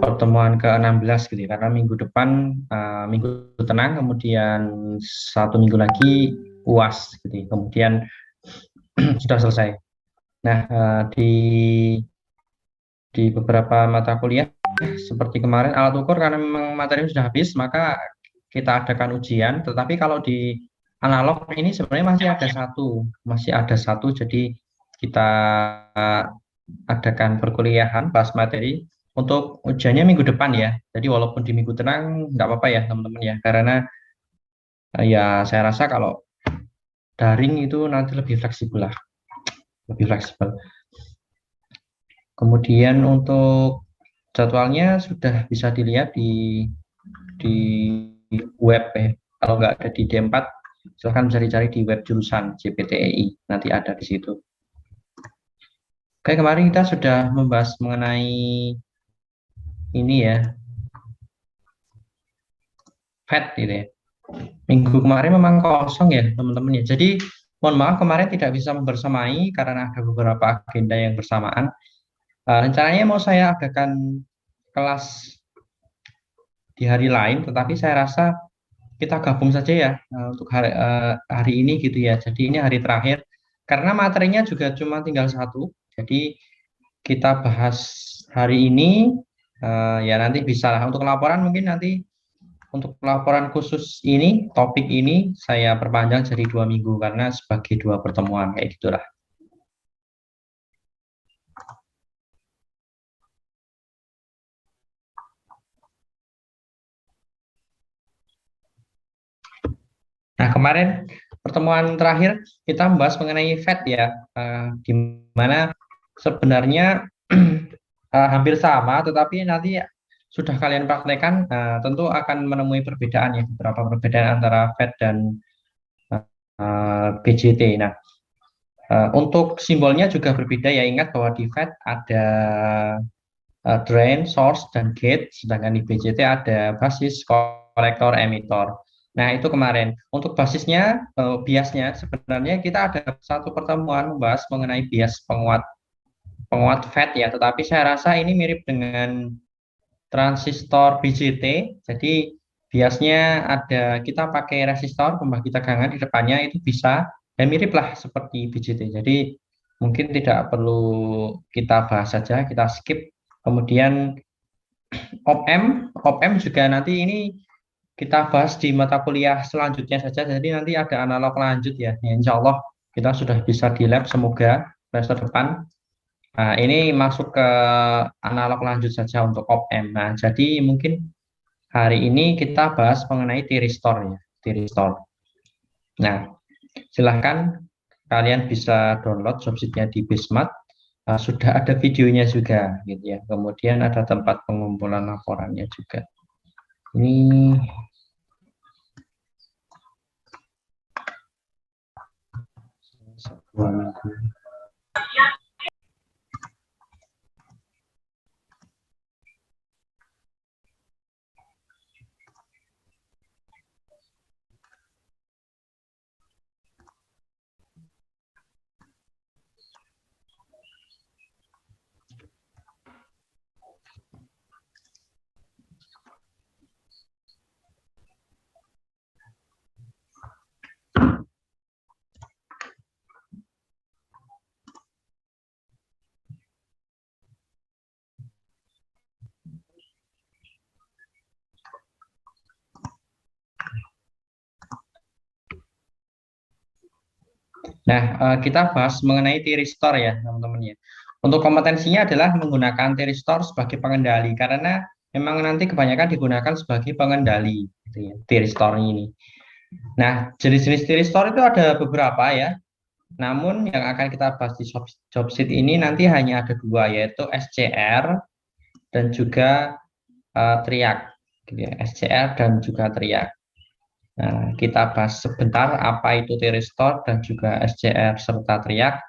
pertemuan ke-16 gitu ya, karena minggu depan minggu tenang, kemudian 1 minggu lagi UAS gitu ya. Kemudian sudah selesai. Nah, di beberapa mata kuliah seperti kemarin alat ukur, karena memang materi sudah habis, maka kita adakan ujian. Tetapi kalau di analog ini sebenarnya masih ada satu, jadi kita adakan perkuliahan bahas materi untuk ujiannya minggu depan ya. Jadi walaupun di minggu tenang nggak apa-apa ya teman-teman ya, karena ya saya rasa kalau daring itu nanti lebih fleksibel lah, lebih fleksibel. Kemudian untuk jadwalnya sudah bisa dilihat di web ya. Kalau nggak ada di D4, silahkan bisa dicari di web jurusan JPTEI, nanti ada di situ. Oke, kemarin kita sudah membahas mengenai ini ya, FET gitu ya. Minggu kemarin memang kosong ya teman-teman ya. Jadi mohon maaf kemarin tidak bisa membersamai karena ada beberapa agenda yang bersamaan. Rencananya mau saya adakan kelas di hari lain, tetapi saya rasa kita gabung saja ya untuk hari ini gitu ya. Jadi ini hari terakhir karena materinya juga cuma tinggal satu. Jadi kita bahas hari ini ya nanti bisa lah untuk laporan, mungkin nanti untuk laporan khusus ini topik ini saya perpanjang jadi 2 minggu karena sebagai 2 pertemuan kayak gitulah. Nah, kemarin pertemuan terakhir kita membahas mengenai FET ya, di mana sebenarnya hampir sama, tetapi nanti sudah kalian praktekkan, tentu akan menemui perbedaan ya, beberapa perbedaan antara FET dan BJT. Nah, untuk simbolnya juga berbeda ya, ingat bahwa di FET ada drain, source, dan gate, sedangkan di BJT ada basis, kolektor, emitor. Nah, itu kemarin. Untuk basisnya, biasnya sebenarnya kita ada satu pertemuan membahas mengenai bias penguat penguat FET ya, tetapi saya rasa ini mirip dengan transistor BJT. Jadi biasnya ada kita pakai resistor pembagi tegangan di depannya, itu bisa dan mirip lah seperti BJT. Jadi mungkin tidak perlu kita bahas saja, kita skip. Kemudian OPM juga nanti ini kita bahas di mata kuliah selanjutnya saja. Jadi nanti ada analog lanjut ya. Ya, insya Allah kita sudah bisa di lab semoga semester depan. Nah, ini masuk ke analog lanjut saja untuk OPM. Nah, jadi mungkin hari ini kita bahas mengenai tiristor ya, tiristor. Nah, silahkan kalian bisa download jobsitnya di Bismat. Sudah ada videonya juga gitu ya. Kemudian ada tempat pengumpulan laporannya juga. Ini Nah, kita bahas mengenai tiristor ya, teman-teman ya. Untuk kompetensinya adalah menggunakan tiristor sebagai pengendali, karena memang nanti kebanyakan digunakan sebagai pengendali, gitu ya, tiristor ini. Nah, jenis-jenis tiristor itu ada beberapa ya. Namun yang akan kita bahas di job sheet ini nanti hanya ada dua, yaitu SCR dan juga teriak, gitu ya. SCR dan juga teriak. Nah, kita bahas sebentar apa itu tiristor dan juga SCR serta teriak.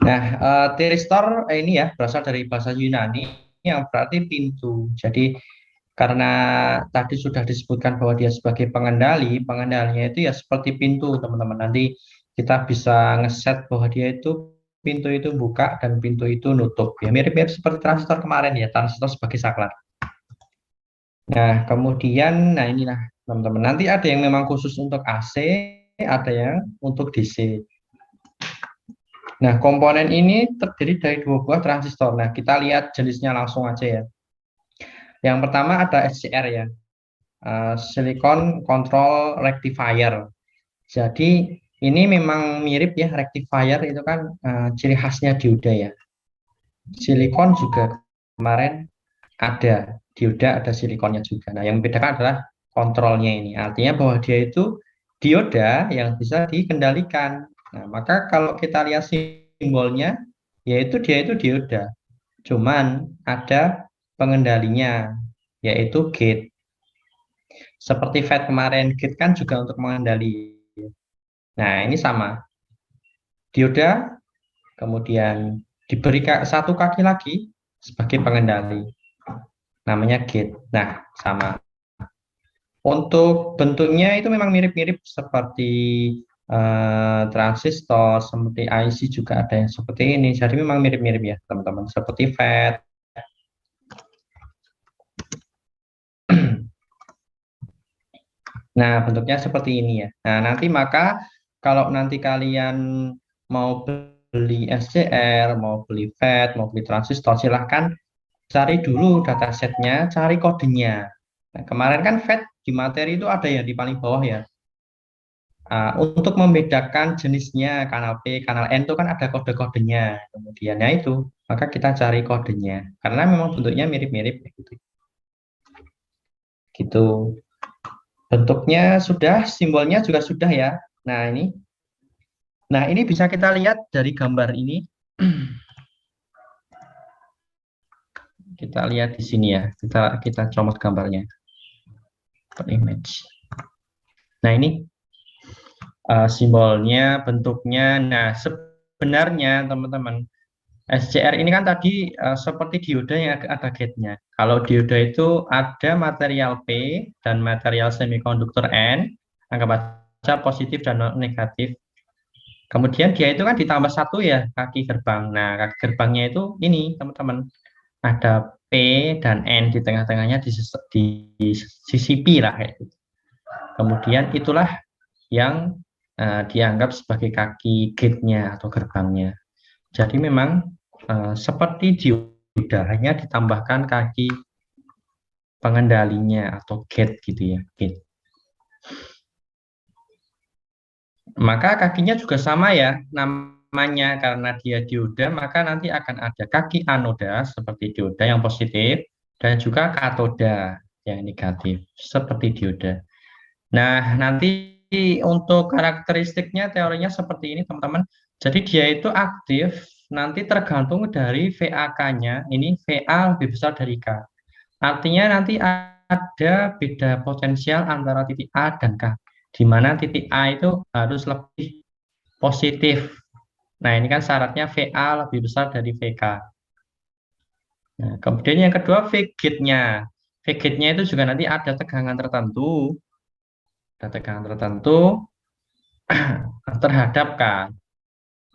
Nah, tiristor ini ya berasal dari bahasa Yunani yang berarti pintu. Jadi Karena tadi sudah disebutkan bahwa dia sebagai pengendali, pengendalinya itu ya seperti pintu, teman-teman. Nanti kita bisa ngeset bahwa dia itu pintu itu buka dan pintu itu nutup. Ya mirip-mirip seperti transistor kemarin ya, transistor sebagai saklar. Nah, kemudian, nah inilah teman-teman. Nanti ada yang memang khusus untuk AC, ada yang untuk DC. Nah, komponen ini terdiri dari dua buah transistor. Nah, kita lihat jenisnya langsung aja ya. Yang pertama ada SCR ya, Silicon Control Rectifier. Jadi ini memang mirip ya, rectifier itu kan ciri khasnya dioda ya. Silikon juga kemarin ada dioda, ada silikonnya juga. Nah, yang membedakan adalah kontrolnya ini. Artinya bahwa dia itu dioda yang bisa dikendalikan. Nah, maka kalau kita lihat simbolnya, yaitu dia itu dioda. Cuman ada pengendalinya, yaitu gate. Seperti FET kemarin, gate kan juga untuk mengendali. Nah, ini sama. Dioda, kemudian diberi satu kaki lagi sebagai pengendali. Namanya gate. Nah, sama. Untuk bentuknya itu memang mirip-mirip seperti transistor, seperti IC juga ada yang seperti ini. Jadi memang mirip-mirip ya, teman-teman. Seperti FET. Nah, bentuknya seperti ini ya. Nah, nanti maka kalau nanti kalian mau beli SCR, mau beli FET, mau beli transistor, silahkan cari dulu datasetnya, cari kodenya. Nah, kemarin kan FET di materi itu ada ya di paling bawah ya. Untuk membedakan jenisnya kanal P, kanal N itu kan ada kode-kodenya. Kemudiannya itu, maka kita cari kodenya. Karena memang bentuknya mirip-mirip gitu. Gitu. Bentuknya sudah, simbolnya juga sudah ya. Nah, ini. Nah, ini bisa kita lihat dari gambar ini. Kita lihat di sini ya. Kita comot gambarnya. Image. Nah, ini simbolnya, bentuknya. Nah, sebenarnya teman-teman, SCR ini kan tadi seperti dioda yang ada gate-nya. Kalau dioda itu ada material P dan material semikonduktor N, anggap aja positif dan negatif. Kemudian dia itu kan ditambah satu ya kaki gerbang. Nah, kaki gerbangnya itu ini teman-teman, ada P dan N di tengah-tengahnya di sisi P lah kayak gitu. Kemudian itulah yang dianggap sebagai kaki gate-nya atau gerbangnya. Jadi memang seperti dioda hanya ditambahkan kaki pengendalinya atau gate gitu ya, gate. Maka kakinya juga sama ya, namanya karena dia dioda, maka nanti akan ada kaki anoda seperti dioda yang positif dan juga katoda yang negatif seperti dioda. Nah, nanti untuk karakteristiknya teorinya seperti ini, teman-teman. Jadi dia itu aktif nanti tergantung dari VAK-nya. Ini VA lebih besar dari K. Artinya nanti ada beda potensial antara titik A dan K, di mana titik A itu harus lebih positif. Nah, ini kan syaratnya VA lebih besar dari VK. Nah, kemudian yang kedua V-gate-nya. V-gate-nya itu juga nanti ada tegangan tertentu. Ada tegangan tertentu terhadap K.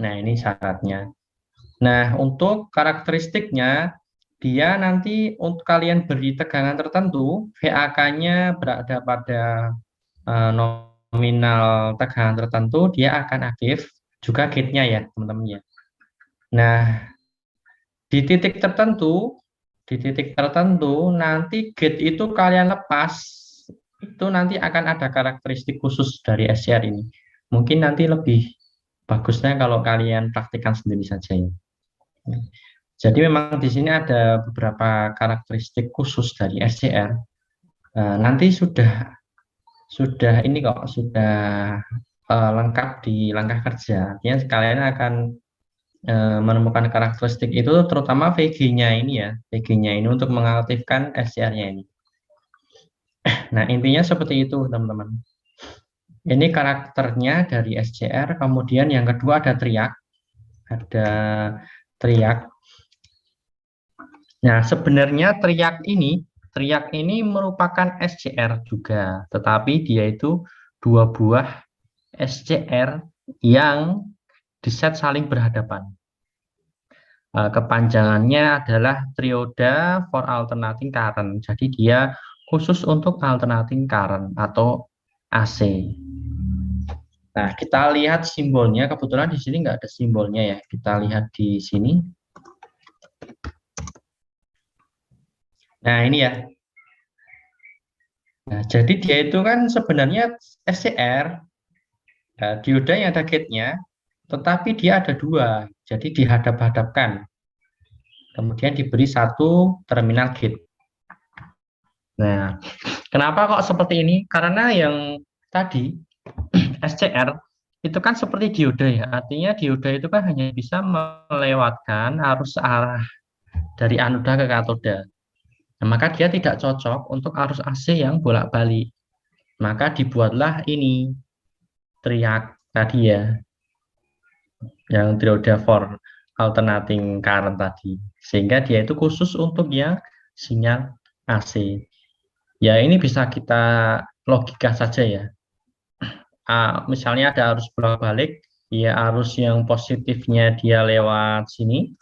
Nah, ini syaratnya. Nah, untuk karakteristiknya, dia nanti untuk kalian beri tegangan tertentu, VAK-nya berada pada nominal tegangan tertentu, dia akan aktif, juga gate-nya ya, teman-teman ya. Nah, di titik tertentu, nanti gate itu kalian lepas, itu nanti akan ada karakteristik khusus dari SCR ini. Mungkin nanti lebih bagusnya kalau kalian praktikkan sendiri saja ya. Jadi memang di sini ada beberapa karakteristik khusus dari SCR. Nanti sudah ini kok sudah lengkap di langkah kerja. Artinya kalian akan menemukan karakteristik itu terutama VG-nya ini ya, VG-nya ini untuk mengaktifkan SCR-nya ini. Nah, intinya seperti itu, teman-teman. Ini karakternya dari SCR. Kemudian yang kedua ada teriak. Ada teriak. Nah, sebenarnya teriak ini teriak ini merupakan SCR juga, tetapi dia itu dua buah SCR yang diset saling berhadapan. Kepanjangannya adalah trioda for alternating current. Jadi dia khusus untuk alternating current atau AC. Nah, kita lihat simbolnya. Kebetulan di sini nggak ada simbolnya ya. Kita lihat di sini. Nah, ini ya. Nah, jadi dia itu kan sebenarnya SCR, dioda yang ada gate-nya, tetapi dia ada dua. Jadi dihadap-hadapkan. Kemudian diberi satu terminal gate. Nah, kenapa kok seperti ini? Karena yang tadi SCR itu kan seperti dioda ya. Artinya dioda itu kan hanya bisa melewatkan arus arah dari anoda ke katoda. Nah, maka dia tidak cocok untuk arus AC yang bolak-balik. Maka dibuatlah ini teriak tadi ya, yang trioda for alternating current tadi. Sehingga dia itu khusus untuk yang sinyal AC. Ya ini bisa kita logika saja ya. Misalnya ada arus bolak-balik, ya arus yang positifnya dia lewat sini,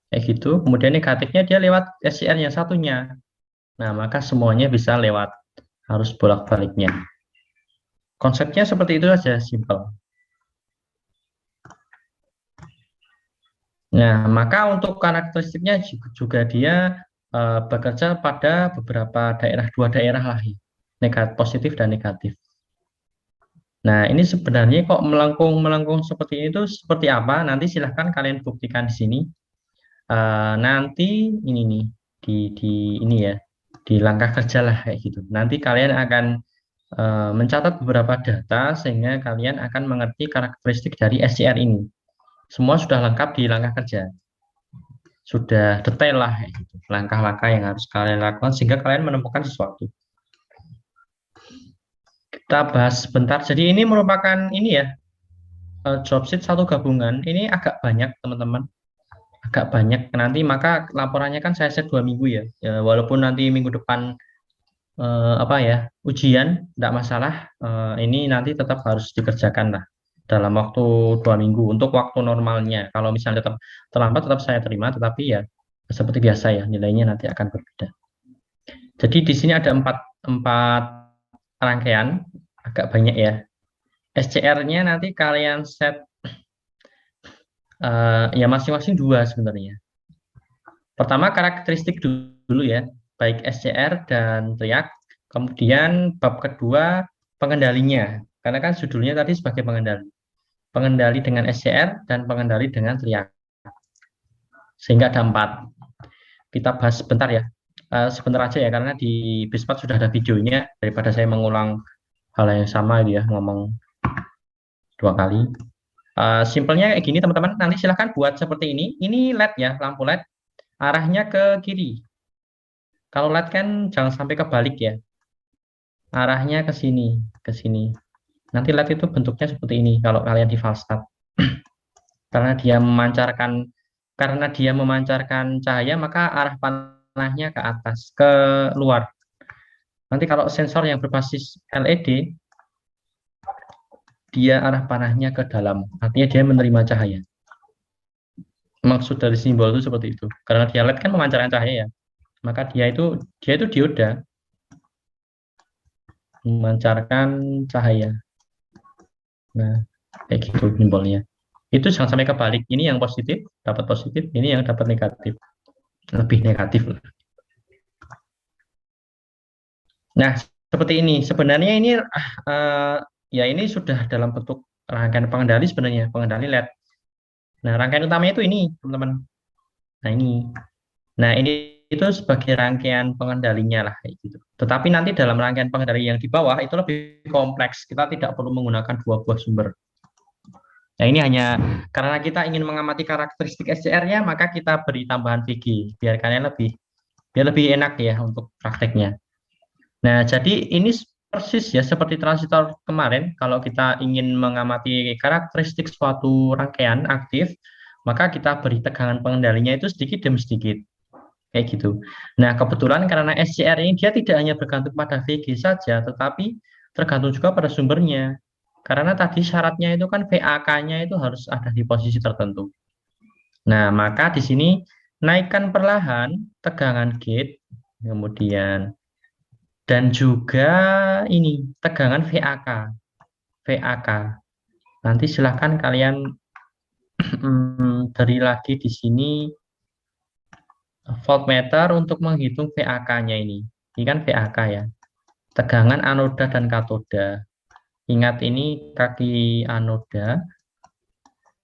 kayak gitu. Kemudian negatifnya dia lewat SCR yang satunya. Nah, maka semuanya bisa lewat arus bolak-baliknya. Konsepnya seperti itu saja, simple. Nah, maka untuk karakteristiknya juga dia bekerja pada beberapa daerah, dua daerah lah, negatif, positif dan negatif. Nah, ini sebenarnya kok melengkung seperti itu seperti apa? Nanti silahkan kalian buktikan di sini. Nanti ini nih di ini ya, di langkah kerja lah kayak gitu. Nanti kalian akan mencatat beberapa data sehingga kalian akan mengerti karakteristik dari SCR ini. Semua sudah lengkap di langkah kerja. Sudah detail lah kayak gitu. Langkah-langkah yang harus kalian lakukan sehingga kalian menemukan sesuatu. Kita bahas sebentar. Jadi ini merupakan ini ya, job sheet satu gabungan. Ini agak banyak teman-teman, agak banyak. Nanti maka laporannya kan saya set 2 minggu ya. Walaupun nanti minggu depan apa ya ujian, tidak masalah. Ini nanti tetap harus dikerjakan lah dalam waktu 2 minggu untuk waktu normalnya. Kalau misalnya tetap terlambat tetap saya terima, tetapi ya seperti biasa ya nilainya nanti akan berbeda. Jadi di sini ada empat rangkaian, agak banyak ya. SCR-nya nanti kalian set ya masing-masing dua sebenarnya. Pertama karakteristik dulu ya, baik SCR dan teriak. Kemudian bab kedua pengendalinya, karena kan judulnya tadi sebagai pengendali. Pengendali dengan SCR dan pengendali dengan teriak. Sehingga ada 4. Kita bahas sebentar ya. Sebentar aja ya, karena di Bispat sudah ada videonya, daripada saya mengulang hal yang sama gitu ya, ngomong 2 kali. Simpelnya kayak gini teman-teman, nanti silahkan buat seperti ini. Ini LED ya, lampu LED. Arahnya ke kiri. Kalau LED kan jangan sampai kebalik ya. Arahnya ke sini, ke sini. Nanti LED itu bentuknya seperti ini kalau kalian di Falstad. Karena dia memancarkan cahaya, maka arah panahnya ke atas, ke luar. Nanti kalau sensor yang berbasis LED, dia arah panahnya ke dalam. Artinya dia menerima cahaya. Maksud dari simbol itu seperti itu. Karena dia LED kan memancarkan cahaya ya. Maka dia itu dioda, memancarkan cahaya. Nah, kayak gitu simbolnya. Itu jangan sampai kebalik. Ini yang positif, dapat positif. Ini yang dapat negatif. Lebih negatif. Nah, seperti ini. Sebenarnya ini ya ini sudah dalam bentuk rangkaian pengendali sebenarnya, pengendali LED. Nah, rangkaian utamanya itu ini, teman-teman. Nah, ini. Nah, ini itu sebagai rangkaian pengendalinya lah kayak gitu. Tetapi nanti dalam rangkaian pengendali yang di bawah itu lebih kompleks. Kita tidak perlu menggunakan 2 buah sumber. Nah, ini hanya karena kita ingin mengamati karakteristik SCR-nya, maka kita beri tambahan VG biar kalian lebih enak ya untuk prakteknya. Nah, jadi ini persis ya seperti transitor kemarin. Kalau kita ingin mengamati karakteristik suatu rangkaian aktif, maka kita beri tegangan pengendalinya itu sedikit demi sedikit. kayak gitu. Nah, kebetulan karena SCR ini dia tidak hanya bergantung pada VG saja, tetapi tergantung juga pada sumbernya. Karena tadi syaratnya itu kan VAK-nya itu harus ada di posisi tertentu. Nah, maka di sini naikkan perlahan tegangan gate, kemudian dan juga ini tegangan VAK. VAK. Nanti silahkan kalian beri lagi di sini voltmeter untuk menghitung VAK-nya ini. Ini kan VAK ya. Tegangan anoda dan katoda. Ingat ini kaki anoda,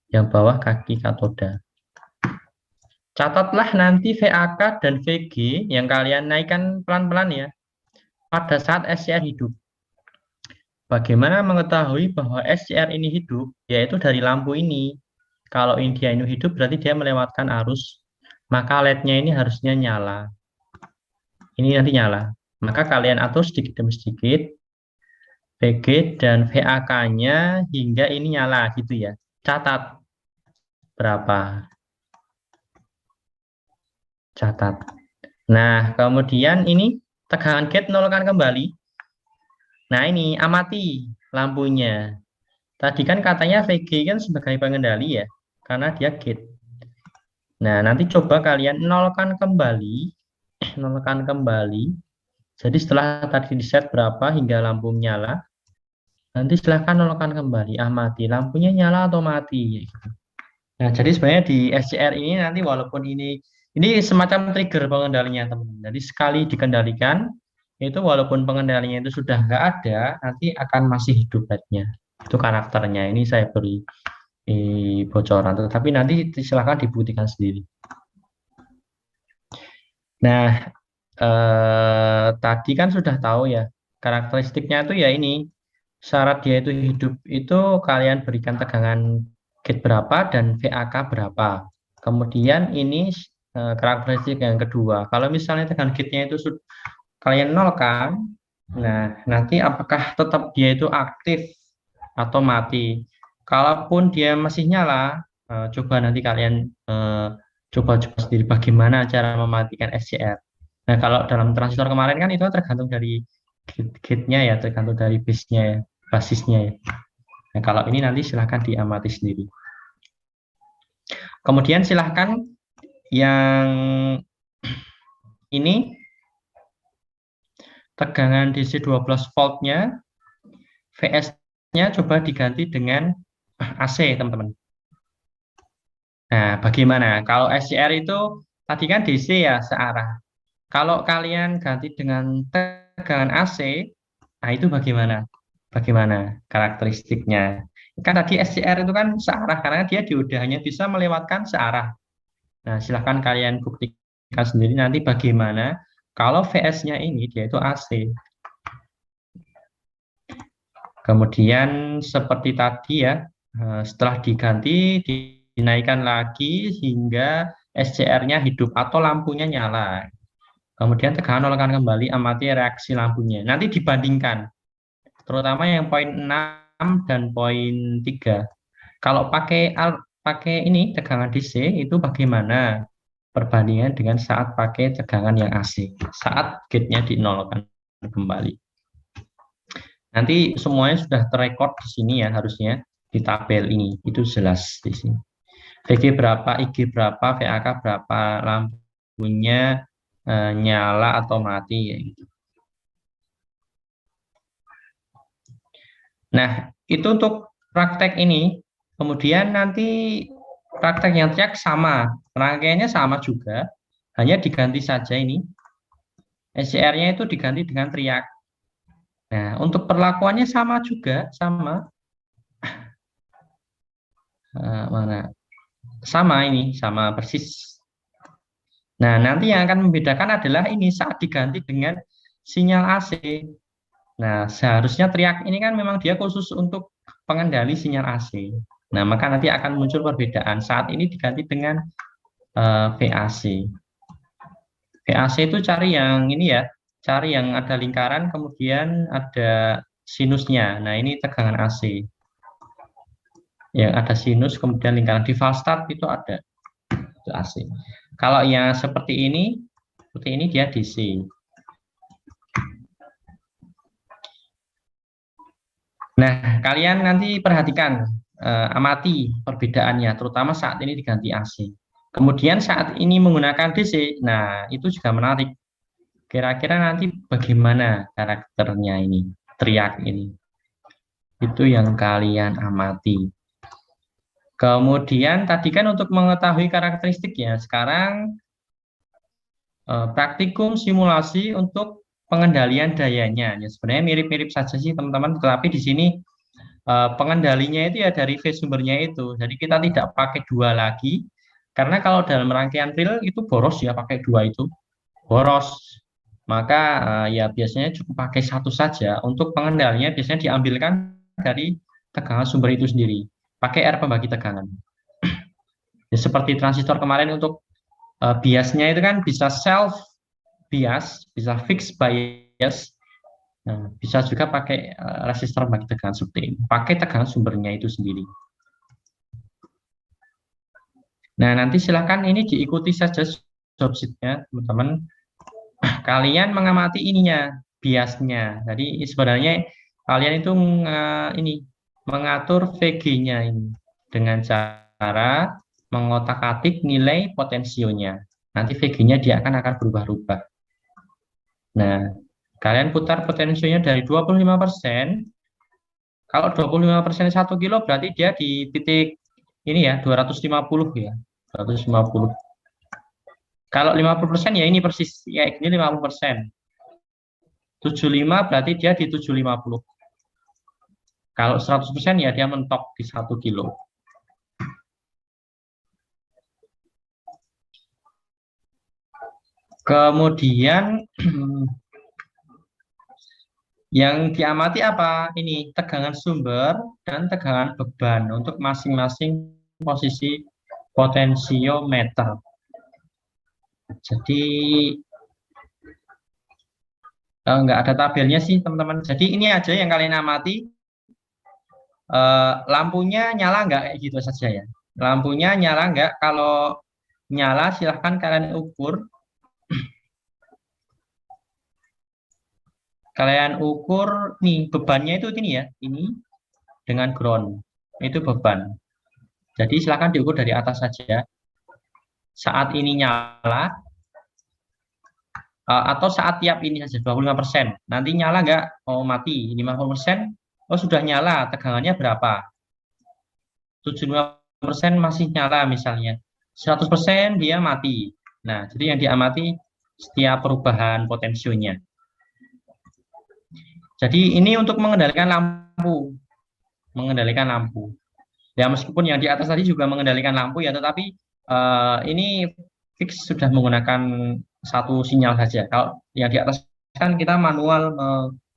yang bawah kaki katoda. Catatlah nanti VAK dan VG yang kalian naikkan pelan-pelan ya pada saat SCR hidup. Bagaimana mengetahui bahwa SCR ini hidup? Yaitu dari lampu ini. Kalau ini dia ini hidup berarti dia melewatkan arus, maka LED-nya ini harusnya nyala. Ini nanti nyala. Maka kalian atur sedikit demi sedikit VG dan VAK-nya hingga ini nyala gitu ya. Catat berapa? Catat. Nah, kemudian ini tegangan gate nolkan kembali. Nah, ini amati lampunya. Tadi kan katanya VG kan sebagai pengendali ya, karena dia gate. Nah, nanti coba kalian nolkan kembali, nolkan kembali. Jadi setelah tadi di set berapa hingga lampu nyala, nanti silahkan nolkan kembali, amati lampunya nyala atau mati. Nah, jadi sebenarnya di SCR ini nanti walaupun ini semacam trigger pengendalinya teman-teman. Jadi sekali dikendalikan, itu walaupun pengendalinya itu sudah nggak ada, nanti akan masih hidup LED-nya. Itu karakternya. Ini saya beri bocoran, tetapi nanti silahkan dibuktikan sendiri. Nah, tadi kan sudah tahu ya, karakteristiknya itu ya ini, syarat dia itu hidup itu kalian berikan tegangan gate berapa dan VAK berapa. Kemudian ini karakteristik yang kedua, kalau misalnya tegangan gate-nya itu kalian nolkan, nah nanti apakah tetap dia itu aktif atau mati. Kalaupun dia masih nyala, coba nanti kalian coba-coba sendiri bagaimana cara mematikan SCR. Nah, kalau dalam transistor kemarin kan itu tergantung dari gate-nya ya, tergantung dari base-nya ya, basisnya ya. Nah, kalau ini nanti silahkan diamati sendiri. Kemudian silahkan yang ini tegangan DC 12 voltnya, VS-nya coba diganti dengan AC, teman-teman. Nah, bagaimana? Kalau SCR itu tadi kan DC ya, searah. Kalau kalian ganti dengan tegangan AC, nah itu bagaimana? Bagaimana karakteristiknya? Kan tadi SCR itu kan searah karena dia dioda hanya bisa melewatkan searah. Nah, silahkan kalian buktikan sendiri nanti bagaimana kalau VS-nya ini dia itu AC. Kemudian seperti tadi ya, setelah diganti dinaikkan lagi hingga SCR-nya hidup atau lampunya nyala. Kemudian tegangan nolkan kembali, amati reaksi lampunya. Nanti dibandingkan, terutama yang poin 6 dan poin 3. Kalau pakai ini tegangan DC itu bagaimana perbandingan dengan saat pakai tegangan yang AC, saat gate-nya dinolkan kembali. Nanti semuanya sudah terrekord di sini ya, harusnya di tabel ini itu jelas di sini. VG berapa, IG berapa, VAK berapa, lampunya nyala atau mati ya gitu. Nah, itu untuk praktek ini. Kemudian nanti praktek yang teriak sama, rangkaiannya sama juga, hanya diganti saja ini. SCR-nya itu diganti dengan teriak. Nah, untuk perlakuannya sama juga, sama. Mana? Sama ini, sama persis. Nah, nanti yang akan membedakan adalah ini saat diganti dengan sinyal AC. Nah, seharusnya teriak ini kan memang dia khusus untuk pengendali sinyal AC. Nah, maka nanti akan muncul perbedaan. Saat ini diganti dengan VAC. VAC itu cari yang ini ya, cari yang ada lingkaran, kemudian ada sinusnya. Nah, ini tegangan AC. Yang ada sinus, kemudian lingkaran di fast start itu ada. Itu AC. Kalau yang seperti ini, Seperti ini dia DC. Nah, kalian nanti perhatikan, amati perbedaannya, terutama saat ini diganti AC. Kemudian saat ini menggunakan DC, nah itu juga menarik. Kira-kira nanti bagaimana karakternya ini, teriak ini. Itu yang kalian amati. Kemudian tadi kan untuk mengetahui karakteristiknya, sekarang praktikum simulasi untuk pengendalian dayanya. Ya, sebenarnya mirip-mirip saja sih teman-teman, tetapi di sini pengendalinya itu ya dari phase sumbernya itu. Jadi kita tidak pakai dua lagi, karena kalau dalam rangkaian reel itu boros ya pakai dua itu, boros. Maka ya biasanya cukup pakai satu saja. Untuk pengendalinya biasanya diambilkan dari tegangan sumber itu sendiri. Pakai R pembagi tegangan. Ya, seperti transistor kemarin untuk biasnya itu kan bisa self bias, bisa fixed bias. Nah, bisa juga pakai resistor pembagi tegangan seperti ini. Pakai tegangan sumbernya itu sendiri. Nah, nanti silahkan ini diikuti saja jobsheet-nya, teman-teman. Kalian mengamati ininya, biasnya. Jadi sebenarnya kalian itu ini mengatur VG-nya ini dengan cara mengotak-atik nilai potensionya. Nanti VG-nya dia akan berubah-ubah. Nah, kalian putar potensionya dari 25%. Kalau 25% 1 kilo berarti dia di titik ini ya 250 ya. 250. Kalau 50% ya ini persis ya ini 50%. 75 berarti dia di 750. Kalau 100% ya dia mentok di 1 kilo. Kemudian yang diamati apa? Ini tegangan sumber dan tegangan beban untuk masing-masing posisi potensiometer. Jadi nggak ada tabelnya sih teman-teman. Jadi ini aja yang kalian amati. Lampunya nyala nggak kayak gitu saja ya. Lampunya nyala nggak? Kalau nyala silahkan kalian ukur. Kalian ukur nih bebannya itu ini ya, ini dengan ground itu beban. Jadi silahkan diukur dari atas saja. Saat ini nyala atau saat tiap ini saja 25%. Nanti nyala nggak? Oh mati 50%. Oh sudah nyala, tegangannya berapa? 75% masih nyala misalnya. 100% dia mati. Nah, jadi yang diamati setiap perubahan potensionya. Jadi ini untuk mengendalikan lampu. Mengendalikan lampu. Ya meskipun yang di atas tadi juga mengendalikan lampu ya, tetapi ini fix sudah menggunakan satu sinyal saja. Kalau yang di atas kan kita manual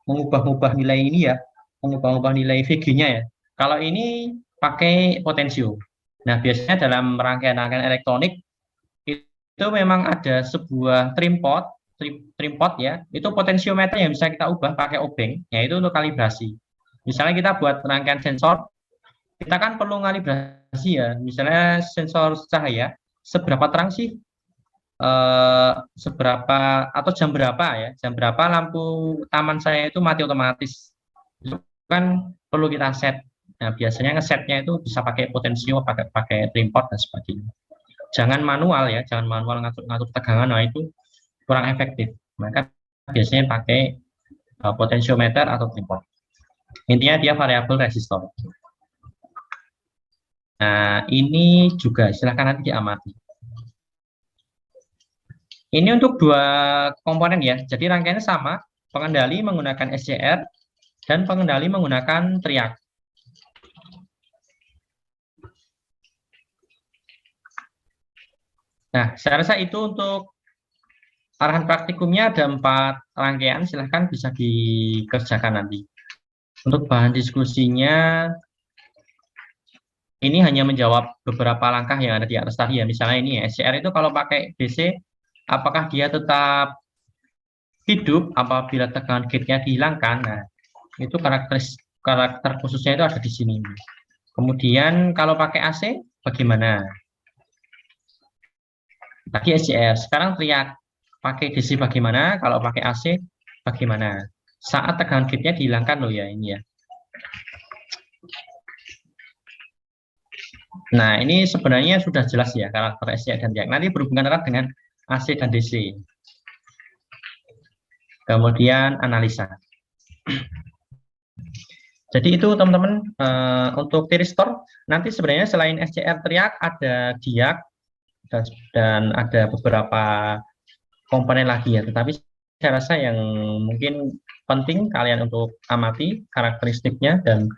mengubah-ubah nilai ini ya, mengubah-ubah nilai VG-nya ya. Kalau ini pakai potensio. Nah biasanya dalam rangkaian-rangkaian elektronik itu memang ada sebuah trim pot ya, itu potensiometer yang bisa kita ubah pakai obeng, yaitu untuk kalibrasi. Misalnya kita buat rangkaian sensor, kita kan perlu kalibrasi ya, misalnya sensor cahaya, seberapa terang sih, seberapa atau jam berapa lampu taman saya itu mati otomatis, itu kan perlu kita set. Nah biasanya ngesetnya itu bisa pakai potensio, pakai trim pot dan sebagainya. Jangan manual ya, jangan manual ngatur tegangan, nah itu kurang efektif. Maka biasanya pakai potensiometer atau trim pot. Intinya dia variabel resistor. Nah, ini juga silahkan nanti diamati. Ini untuk dua komponen ya, jadi rangkaiannya sama, pengendali menggunakan SCR dan pengendali menggunakan teriak. Nah, saya rasa itu untuk arahan praktikumnya ada 4 rangkaian, silahkan bisa dikerjakan nanti. Untuk bahan diskusinya, ini hanya menjawab beberapa langkah yang ada di atas tadi ya. Misalnya ini ya, SCR itu kalau pakai DC, apakah dia tetap hidup apabila tegangan gate-nya dihilangkan? Nah, itu karakter khususnya itu ada di sini. Kemudian kalau pakai AC, bagaimana? Tadi SCR, sekarang teriak. pakai DC bagaimana, kalau pakai AC bagaimana. Saat tegangan gate-nya dihilangkan loh ya ini ya. Nah, ini sebenarnya sudah jelas ya karakter SC dan TIAC. Nanti berhubungan erat dengan AC dan DC. Kemudian analisa. Jadi itu teman-teman untuk tiristor nanti sebenarnya selain SCR teriak ada diak dan ada beberapa komponen lagi ya. Tetapi saya rasa yang mungkin penting kalian untuk amati karakteristiknya dan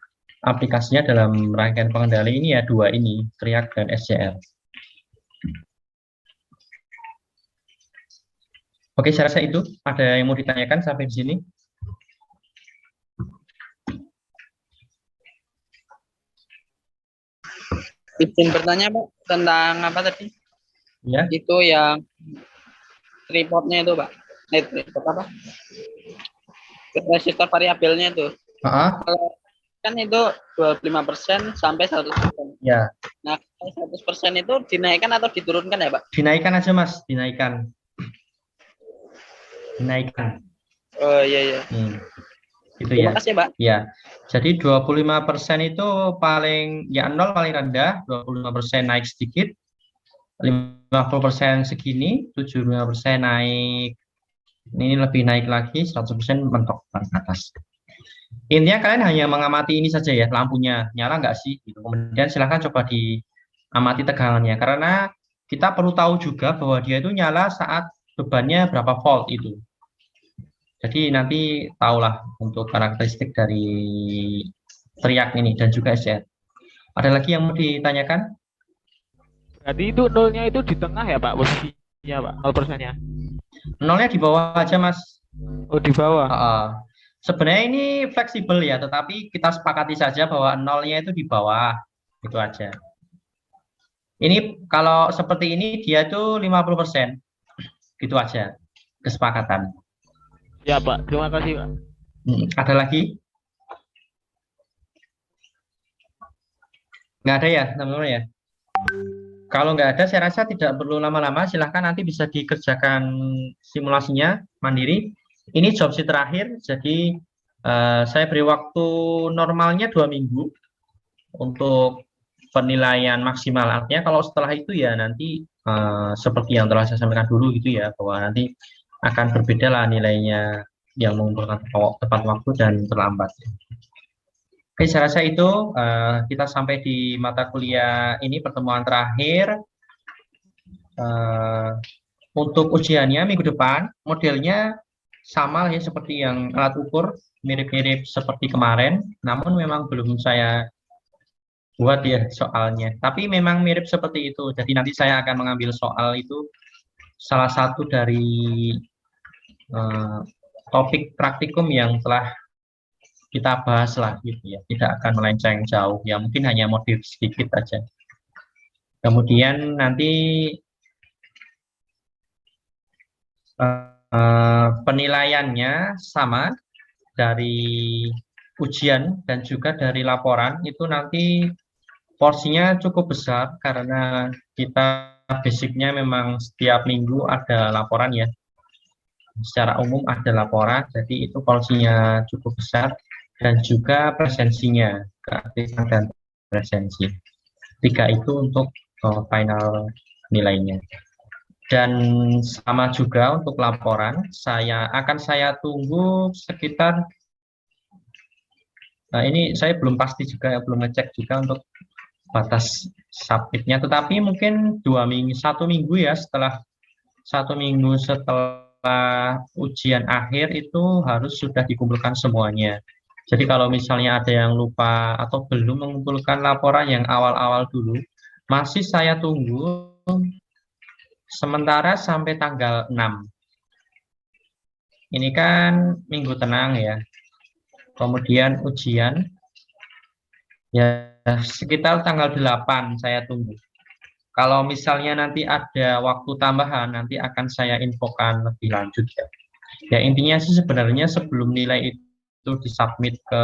aplikasinya dalam rangkaian pengendali ini ya dua ini teriak dan SCR. Oke, saya rasa itu ada yang mau ditanyakan sampai di sini. Izin bertanya Pak tentang apa tadi? Ya. Itu yang tripodnya itu Pak. Tripod apa? Resistor variabelnya itu. Kalau kan itu 25% sampai 100%. Ya. Nah, 100% itu dinaikkan atau diturunkan ya Pak? Dinaikkan aja Mas, dinaikkan. Dinaikkan. Oh iya. Gitu Terima ya. kasih Pak. Ya. Jadi 25% itu paling ya 0 paling rendah, 25% naik sedikit, 50% segini, 75% naik, ini lebih naik lagi, 100% mentok ke atas. Intinya kalian hanya mengamati ini saja ya, lampunya nyala nggak sih? Gitu. Kemudian silahkan coba diamati tegangannya, karena kita perlu tahu juga bahwa dia itu nyala saat bebannya berapa volt itu. Jadi nanti tahulah untuk karakteristik dari teriak ini dan juga SCR. Ada lagi yang mau ditanyakan? Berarti itu nolnya itu di tengah ya Pak posisinya Pak, 0%-nya. Nolnya di bawah aja Mas. Oh di bawah. Sebenarnya ini fleksibel ya, tetapi kita sepakati saja bahwa nolnya itu di bawah, itu aja. Ini kalau seperti ini dia itu 50%, gitu aja kesepakatan. Ya Pak, terima kasih Pak. Ada lagi? Nggak ada ya teman-teman ya? Kalau nggak ada, saya rasa tidak perlu lama-lama. Silahkan nanti bisa dikerjakan simulasinya mandiri. Ini job sheet terakhir, jadi saya beri waktu normalnya 2 minggu untuk penilaian maksimal. Artinya kalau setelah itu ya nanti seperti yang telah saya sampaikan dulu gitu ya, bahwa nanti akan berbeda lah nilainya yang mengumpulkan tepat waktu dan terlambat. Oke, saya rasa itu kita sampai di mata kuliah ini pertemuan terakhir. Untuk ujiannya minggu depan modelnya sama ya seperti yang alat ukur, mirip-mirip seperti kemarin, namun memang belum saya buat ya soalnya. Tapi memang mirip seperti itu. Jadi nanti saya akan mengambil soal itu salah satu dari topik praktikum yang telah kita bahas lah gitu ya. Tidak akan melenceng jauh ya, mungkin hanya modif sedikit aja. Kemudian nanti penilaiannya sama dari ujian dan juga dari laporan itu nanti porsinya cukup besar karena kita basicnya memang setiap minggu ada laporan ya, secara umum ada laporan, jadi itu porsinya cukup besar dan juga presensinya, keaktifan dan presensi. 3 itu untuk final nilainya. Dan sama juga untuk laporan, saya tunggu sekitar, nah ini saya belum pasti juga, belum ngecek juga untuk batas submitnya, tetapi mungkin 1 minggu ya, setelah 1 minggu setelah ujian akhir itu harus sudah dikumpulkan semuanya. Jadi kalau misalnya ada yang lupa atau belum mengumpulkan laporan yang awal-awal dulu, masih saya tunggu sementara sampai tanggal 6. Ini kan minggu tenang ya. Kemudian ujian ya sekitar tanggal 8 saya tunggu. Kalau misalnya nanti ada waktu tambahan, nanti akan saya infokan lebih lanjut ya. Ya intinya sih sebenarnya sebelum nilai itu disubmit ke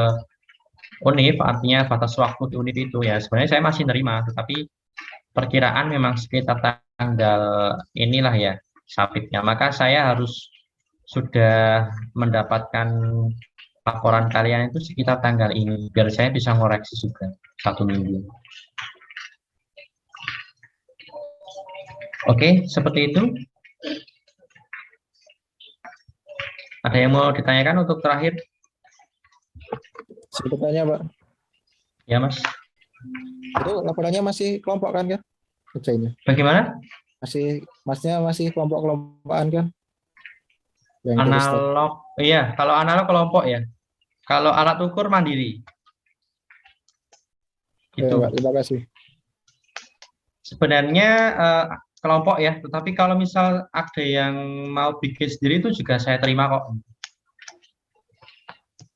UNIF, artinya batas waktu di UNIF itu ya sebenarnya saya masih nerima, tetapi perkiraan memang sekitar tanggal inilah ya, sapitnya. Maka saya harus sudah mendapatkan laporan kalian itu sekitar tanggal ini, biar saya bisa ngoreksi juga 1 minggu. Oke, seperti itu. Ada yang mau ditanyakan untuk terakhir? Saya bertanya, Pak. Ya, Mas. Itu laporannya masih kelompok kan kan? Kerjanya. Bagaimana? Masnya masih kelompok-kelompokan kan? Yang dari stat. Analog, iya. Kalau analog kelompok ya. Kalau alat ukur mandiri. Ya, Gitu. Pak, terima kasih. Sebenarnya kelompok ya, tetapi kalau misal ada yang mau bikin sendiri itu juga saya terima kok.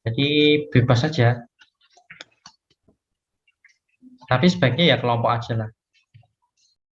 Jadi bebas saja. Tapi sebaiknya ya kelompok aja lah.